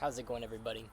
How's it going, everybody?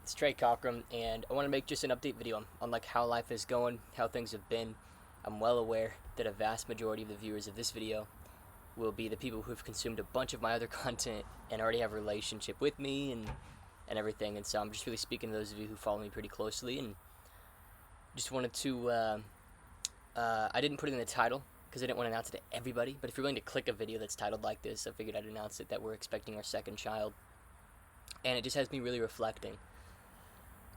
It's Trey Cockrum, and I want to make just an update video on like how life is going, how things have been. I'm well aware that a vast majority of the viewers of this video will be the people who've consumed a bunch of my other content and already have a relationship with me and everything. And so I'm just really speaking to those of you who follow me pretty closely, and just wanted to. I didn't put it in the title because I didn't want to announce it to everybody. But if you're willing to click a video that's titled like this, I figured I'd announce it that we're expecting our second child. And it just has me really reflecting.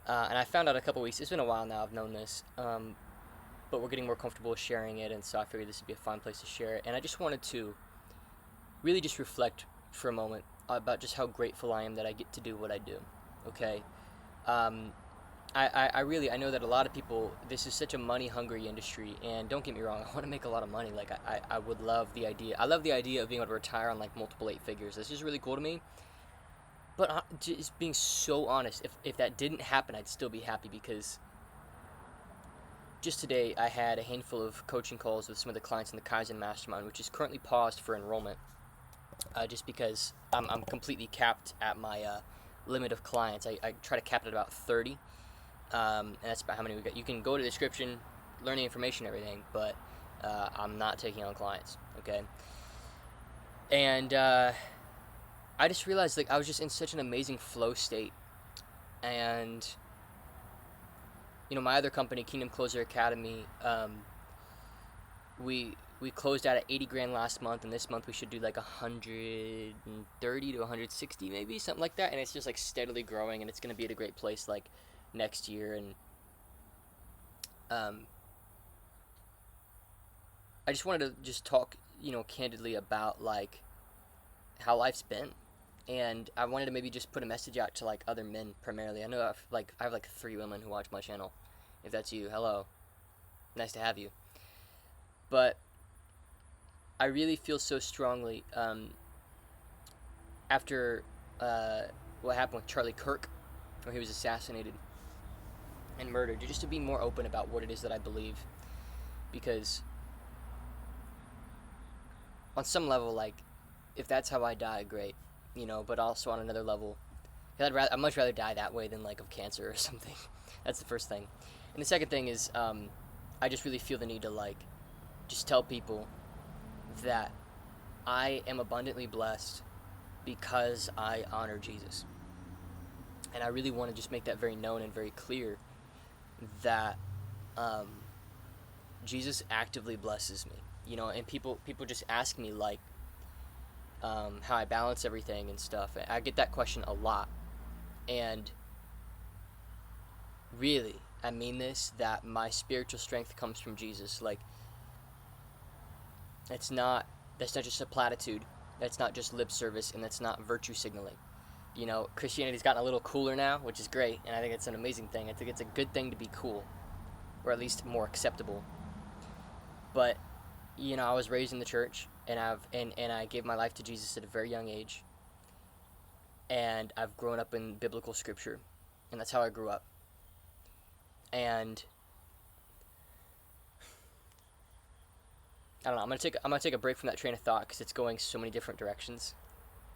And I found out a couple weeks, it's been a while now, I've known this, but we're getting more comfortable with sharing it, and so I figured this would be a fun place to share it. And I just wanted to really just reflect for a moment about just how grateful I am that I get to do what I do, okay? I know that a lot of people, this is such a money-hungry industry, and don't get me wrong, I want to make a lot of money. Like, I would love the idea. I love the idea of being able to retire on, like, multiple 8 figures. This is really cool to me. But just being so honest, if that didn't happen, I'd still be happy, because just today I had a handful of coaching calls with some of the clients in the Kaizen Mastermind, which is currently paused for enrollment, just because I'm completely capped at my limit of clients. I try to cap it at about 30, and that's about how many we got. You can go to the description, learn the information and everything, but I'm not taking on clients, okay? And I just realized, like, I was just in such an amazing flow state. And, you know, my other company, Kingdom Closer Academy, we closed out at 80 grand last month, and this month we should do like 130 to 160 maybe, something like that. And it's just like steadily growing, and it's going to be at a great place like next year. And I just wanted to just talk, you know, candidly about like how life's been. And I wanted to maybe just put a message out to like other men primarily. I know I have like 3 women who watch my channel. If that's you, hello, nice to have you. But I really feel so strongly after what happened with Charlie Kirk, where he was assassinated and murdered, just to be more open about what it is that I believe, because on some level, like, if that's how I die, great. You know, but also on another level, I'd much rather die that way than like of cancer or something. That's the first thing. And the second thing is, I just really feel the need to like just tell people that I am abundantly blessed because I honor Jesus. And I really want to just make that very known and very clear that Jesus actively blesses me. You know, and people just ask me like, how I balance everything and stuff. I get that question a lot, and really, I mean this, that my spiritual strength comes from Jesus. Like, that's not just a platitude, that's not just lip service, and that's not virtue signaling. You know, Christianity's gotten a little cooler now, which is great, and I think it's an amazing thing. I think it's a good thing to be cool, or at least more acceptable. But, you know, I was raised in the church, and I gave my life to Jesus at a very young age, and I've grown up in biblical scripture, and that's how I grew up. And I don't know, I'm gonna take a break from that train of thought because it's going so many different directions,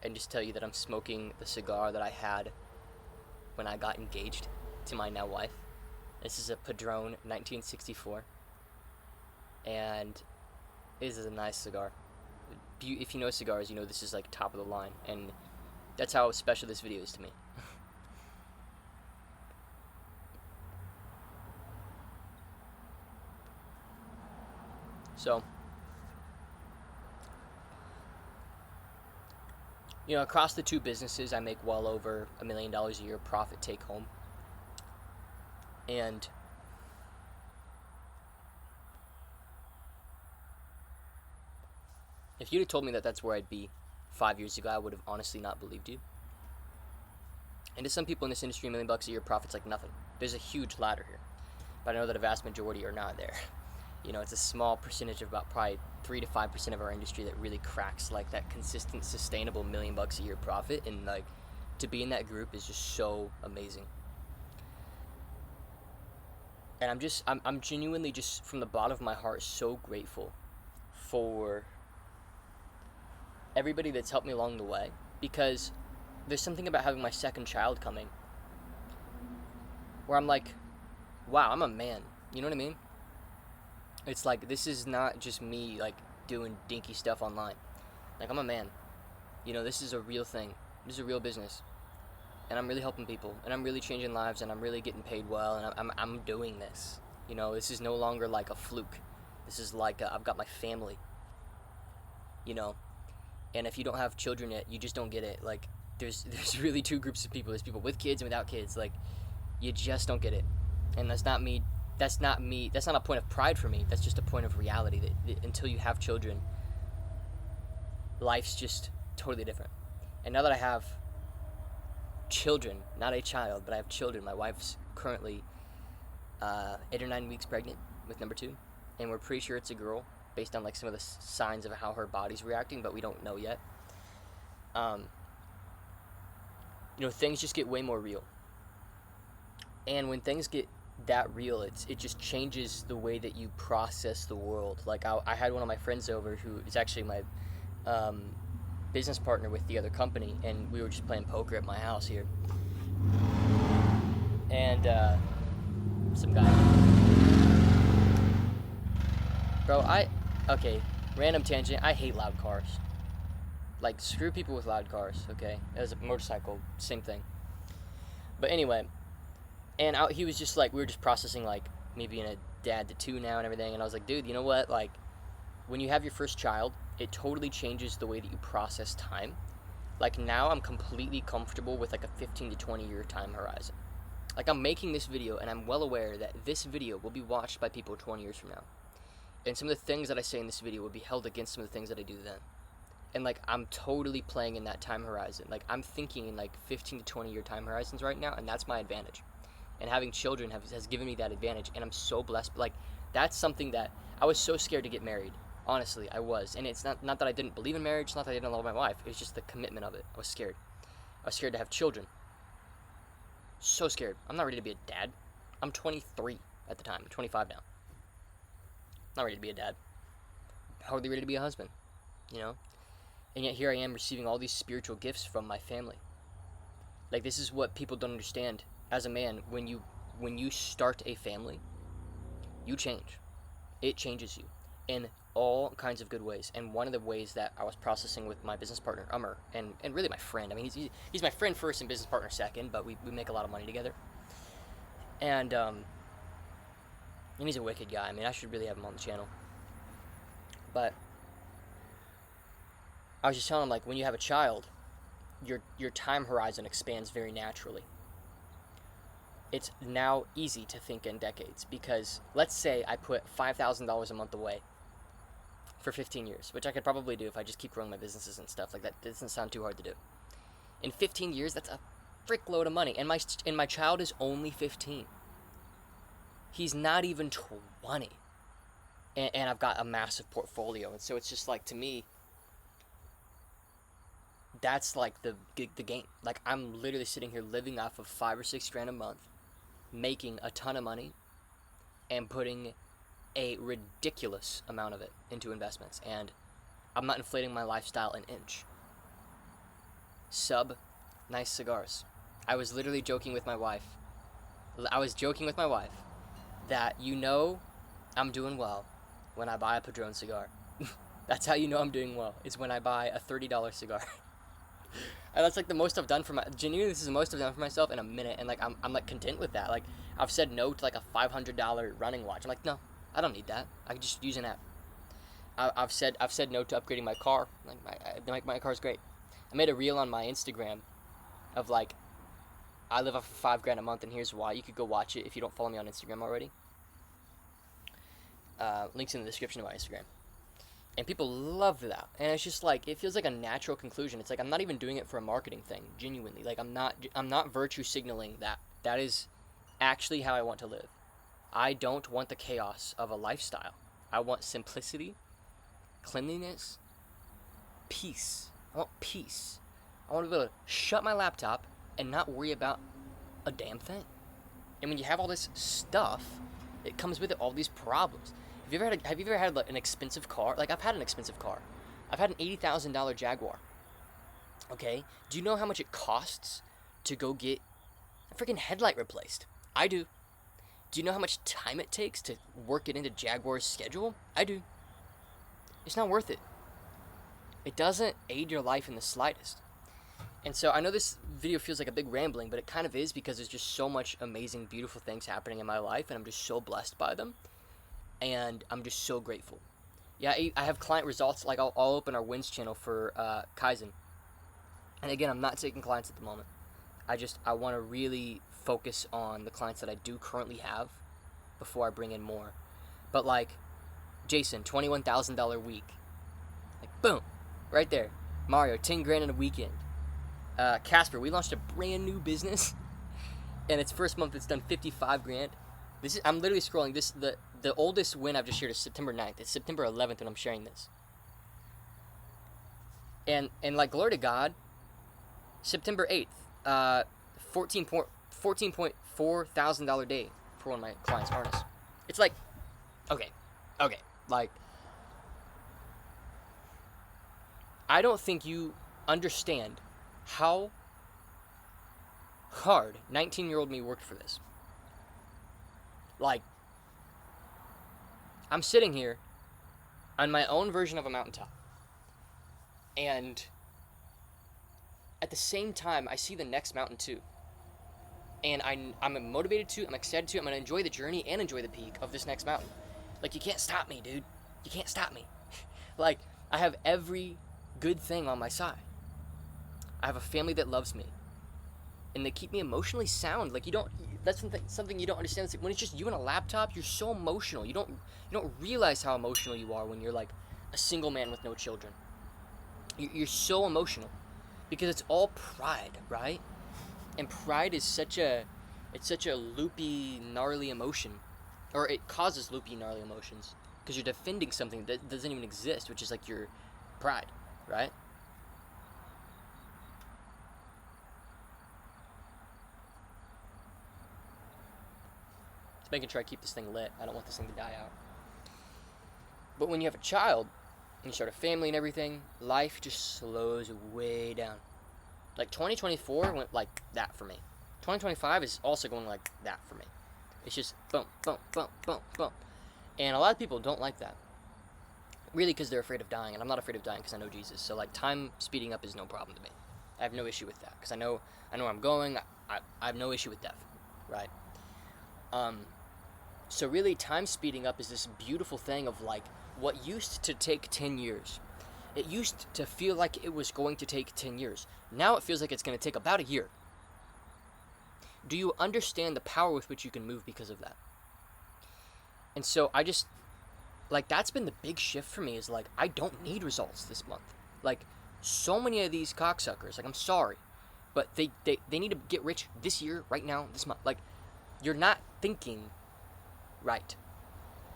and just tell you that I'm smoking the cigar that I had when I got engaged to my now wife. This is a Padron 1964, and this is a nice cigar. If you know cigars, you know this is like top of the line, and that's how special this video is to me. So, you know, across the 2 businesses, I make well over $1 million a year profit take home. And if you'd have told me that that's where I'd be 5 years ago, I would have honestly not believed you. And to some people in this industry, $1 million a year profit's like nothing. There's a huge ladder here, but I know that a vast majority are not there. You know, it's a small percentage of about probably 3 to 5% of our industry that really cracks like that consistent, sustainable $1 million a year profit, and like to be in that group is just so amazing. And I'm genuinely just from the bottom of my heart so grateful for everybody that's helped me along the way, because there's something about having my second child coming where I'm like, wow, I'm a man. You know what I mean? It's like, this is not just me, like, doing dinky stuff online. Like, I'm a man. You know, this is a real thing. This is a real business. And I'm really helping people. And I'm really changing lives. And I'm really getting paid well. And I'm doing this. You know, this is no longer like a fluke. This is like, I've got my family. You know? And if you don't have children yet, you just don't get it. Like, there's really two groups of people. There's people with kids and without kids. Like, you just don't get it. And that's not me. That's not a point of pride for me. That's just a point of reality. That until you have children, life's just totally different. And now that I have children, not a child, but I have children. My wife's currently 8 or 9 weeks pregnant with number 2. And we're pretty sure it's a girl based on like some of the signs of how her body's reacting, but we don't know yet. You know, things just get way more real. And when things get that real, it just changes the way that you process the world. Like I had one of my friends over who is actually my business partner with the other company, and we were just playing poker at my house here. And some guy, bro, okay, random tangent, I hate loud cars. Like, screw people with loud cars, okay? As a motorcycle, same thing. But anyway, and he was just like, we were just processing, like, me being a dad to 2 now and everything, and I was like, dude, you know what, like, when you have your first child, it totally changes the way that you process time. Like, now I'm completely comfortable with, like, a 15 to 20 year time horizon. Like, I'm making this video, and I'm well aware that this video will be watched by people 20 years from now. And some of the things that I say in this video will be held against some of the things that I do then. And, like, I'm totally playing in that time horizon. Like, I'm thinking in, like, 15 to 20 year time horizons right now, and that's my advantage. And having children has given me that advantage, and I'm so blessed. Like, that's something that I was so scared to get married. Honestly, I was. And it's not that I didn't believe in marriage, not that I didn't love my wife. It was just the commitment of it. I was scared. I was scared to have children. So scared. I'm not ready to be a dad. I'm 23 at the time. I'm 25 now. Not ready to be a dad. Hardly ready to be a husband. You know? And yet here I am receiving all these spiritual gifts from my family. Like, this is what people don't understand. As a man, when you start a family, you change. It changes you in all kinds of good ways. And one of the ways that I was processing with my business partner, Umar, and really my friend. I mean, he's my friend first and business partner second, but we make a lot of money together. And he's a wicked guy. I mean, I should really have him on the channel. But I was just telling him, like, when you have a child, your time horizon expands very naturally. It's now easy to think in decades, because let's say I put $5,000 a month away for 15 years, which I could probably do if I just keep growing my businesses and stuff like that. It doesn't sound too hard to do. In 15 years, that's a frick load of money, and my child is only 15. He's not even 20, and I've got a massive portfolio, and so it's just like, to me, that's like the game. Like, I'm literally sitting here living off of $5 or $6 grand a month, making a ton of money, and putting a ridiculous amount of it into investments. And I'm not inflating my lifestyle an inch. Nice cigars. I was literally joking with my wife. That, you know, I'm doing well when I buy a Padron cigar. That's how you know I'm doing well, is when I buy a $30 cigar. And that's like the most I've done for genuinely, this is the most I've done for myself in a minute, and like I'm like content with that. Like, I've said no to like a $500 running watch. I'm like, no, I don't need that. I can just use an app. I've said no to upgrading my car. Like, my car's great. I made a reel on my Instagram of like, I live off of $5 grand a month, and here's why. You could go watch it if you don't follow me on Instagram already. Links in the description of my Instagram. And people love that. And it's just like, it feels like a natural conclusion. It's like, I'm not even doing it for a marketing thing, genuinely. Like, I'm not virtue signaling that. That is actually how I want to live. I don't want the chaos of a lifestyle. I want simplicity, cleanliness, peace. I want peace. I want to be able to shut my laptop and not worry about a damn thing. And when you have all this stuff, it comes with it all these problems. Have you ever had like, an expensive car? Like, I've had an expensive car. I've had an $80,000 Jaguar. Okay? Do you know how much it costs to go get a freaking headlight replaced? I do. Do you know how much time it takes to work it into Jaguar's schedule? I do. It's not worth it. It doesn't aid your life in the slightest. And so I know this video feels like a big rambling, but it kind of is, because there's just so much amazing, beautiful things happening in my life, and I'm just so blessed by them, and I'm just so grateful. Yeah, I have client results. Like, I'll open our wins channel for Kaizen. And again, I'm not taking clients at the moment. I want to really focus on the clients that I do currently have before I bring in more. But like, Jason, $21,000 week. Like, boom, right there. Mario, 10 grand in a weekend. Casper, we launched a brand new business, and its first month it's done 55 grand. I'm literally scrolling. The oldest win I've just shared is September 9th. It's September 11th when I'm sharing this. And like, glory to God, September 8th, $14.4 thousand day for one of my clients, Arnis. It's like, okay, like, I don't think you understand how hard 19-year-old me worked for this. Like, I'm sitting here on my own version of a mountaintop, and at the same time, I see the next mountain too. And I'm motivated to, I'm excited to, I'm going to enjoy the journey and enjoy the peak of this next mountain. Like, you can't stop me, dude. You can't stop me. Like, I have every good thing on my side. I have a family that loves me, and they keep me emotionally sound. Like, that's something you don't understand. It's like, when it's just you and a laptop, you're so emotional. You don't realize how emotional you are when you're like a single man with no children. You're so emotional because it's all pride, right? And pride is such a loopy, gnarly emotion, or it causes loopy, gnarly emotions, because you're defending something that doesn't even exist, which is like your pride, right? Making sure I keep this thing lit. I don't want this thing to die out. But when you have a child, and you start a family and everything, life just slows way down. Like, 2024 went like that for me. 2025 is also going like that for me. It's just boom, boom, boom, boom, boom. And a lot of people don't like that. Really, because they're afraid of dying, and I'm not afraid of dying because I know Jesus. So like, time speeding up is no problem to me. I have no issue with that because I know where I'm going. I have no issue with death, right? So really, time speeding up is this beautiful thing of like, what used to take 10 years. It used to feel like it was going to take 10 years. Now it feels like it's going to take about a year. Do you understand the power with which you can move because of that? And so I just, like, that's been the big shift for me, is like, I don't need results this month. Like, so many of these cocksuckers, like, I'm sorry, but they need to get rich this year, right now, this month. Like, you're not thinking right.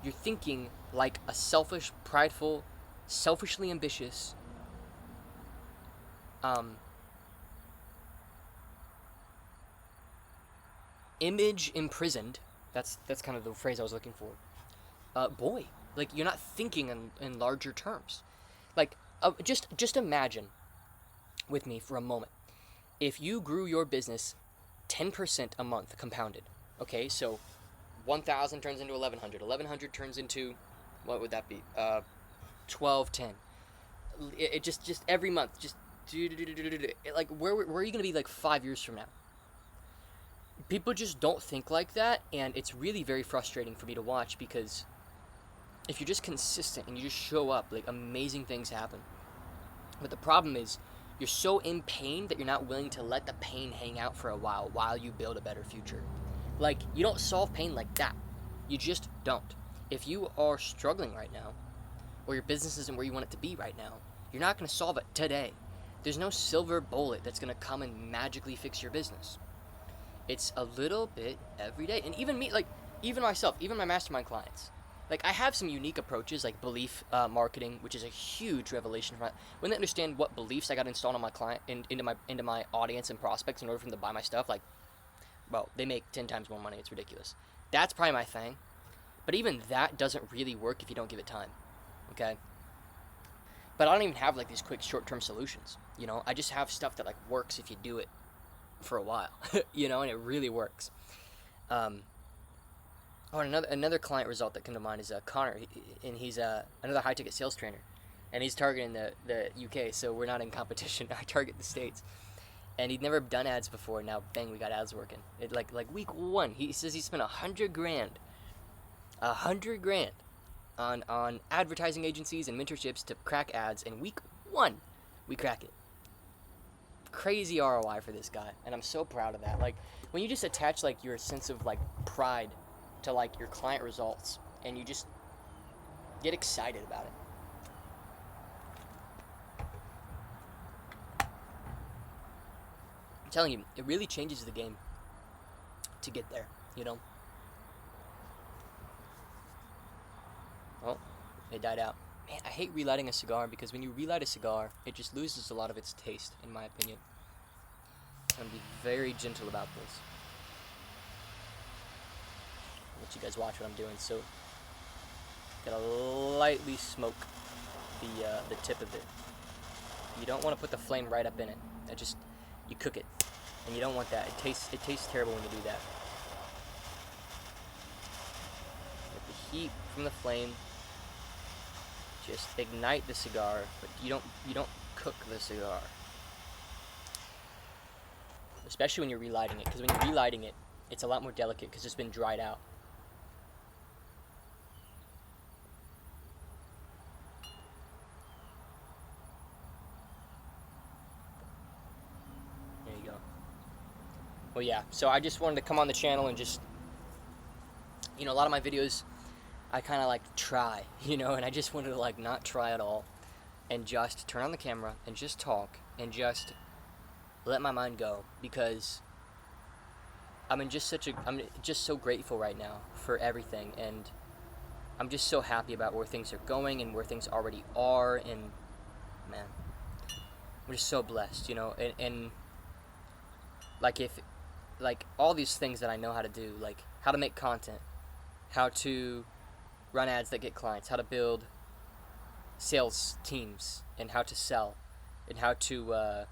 You're thinking like a selfish, prideful, selfishly ambitious, image imprisoned. That's kind of the phrase I was looking for. Boy, like, you're not thinking in larger terms. Like, just imagine with me for a moment. If you grew your business 10% a month compounded, okay, so 1,000 turns into 1,100. 1,100 turns into, what would that be? 1,210. It just every month, just like, where are you gonna be like 5 years from now? People just don't think like that, and it's really very frustrating for me to watch, because if you're just consistent and you just show up, like, amazing things happen. But the problem is, you're so in pain that you're not willing to let the pain hang out for a while you build a better future. Like, you don't solve pain like that. You just don't. If you are struggling right now, or your business isn't where you want it to be right now, you're not going to solve it today. There's no silver bullet that's going to come and magically fix your business. It's a little bit every day. And even me, like, even myself, even my mastermind clients, like, I have some unique approaches, like belief marketing, which is a huge revelation. When they understand what beliefs I got installed on my client, into my audience and prospects in order for them to buy my stuff, like, well, they make 10 times more money. It's ridiculous. That's probably my thing. But even that doesn't really work if you don't give it time. Okay? But I don't even have like these quick short-term solutions. You know, I just have stuff that like works if you do it for a while. You know, and it really works. Um, oh, and another client result that came to mind is Connor, and he's another high-ticket sales trainer, and he's targeting the UK, so we're not in competition. I target the States, and he'd never done ads before. Now, bang, we got ads working. It like week one, he says he spent $100 grand on advertising agencies and mentorships to crack ads, and week one, we crack it. Crazy ROI for this guy, and I'm so proud of that. Like, when you just attach like your sense of like pride to like your client results, and you just get excited about it. I'm telling you, it really changes the game to get there, you know? Oh, it died out. Man, I hate relighting a cigar because when you relight a cigar, it just loses a lot of its taste, in my opinion. I'm going to be very gentle about this. I'll let you guys watch what I'm doing. So, gotta lightly smoke the tip of it. You don't want to put the flame right up in it. You cook it, and you don't want that. It tastes terrible when you do that. Let the heat from the flame just ignite the cigar, but you don't cook the cigar. Especially when you're relighting it, because when you're relighting it, it's a lot more delicate because it's been dried out. There you go. Well, yeah, so I just wanted to come on the channel and just, a lot of my videos, I kind of like try, and I just wanted to like not try at all and just turn on the camera and just talk and just let my mind go, because I'm just so grateful right now for everything, and I'm just so happy about where things are going and where things already are, and man, I'm just so blessed, and like all these things that I know how to do, like how to make content, how to run ads that get clients, how to build sales teams, and how to sell, and how to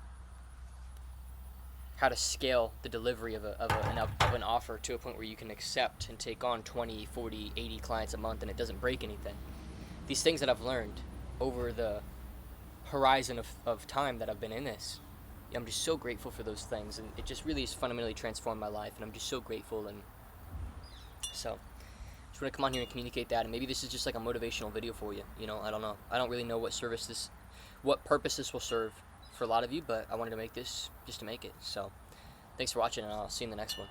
scale the delivery of an offer to a point where you can accept and take on 20, 40, 80 clients a month and it doesn't break anything. These things that I've learned over the horizon of time that I've been in this, I'm just so grateful for those things, and it just really has fundamentally transformed my life, and I'm just so grateful. And so just want to come on here and communicate that, and maybe this is just like a motivational video for you. I don't know. I don't really know what purpose this will serve for a lot of you, but I wanted to make this just to make it. So thanks for watching, and I'll see you in the next one.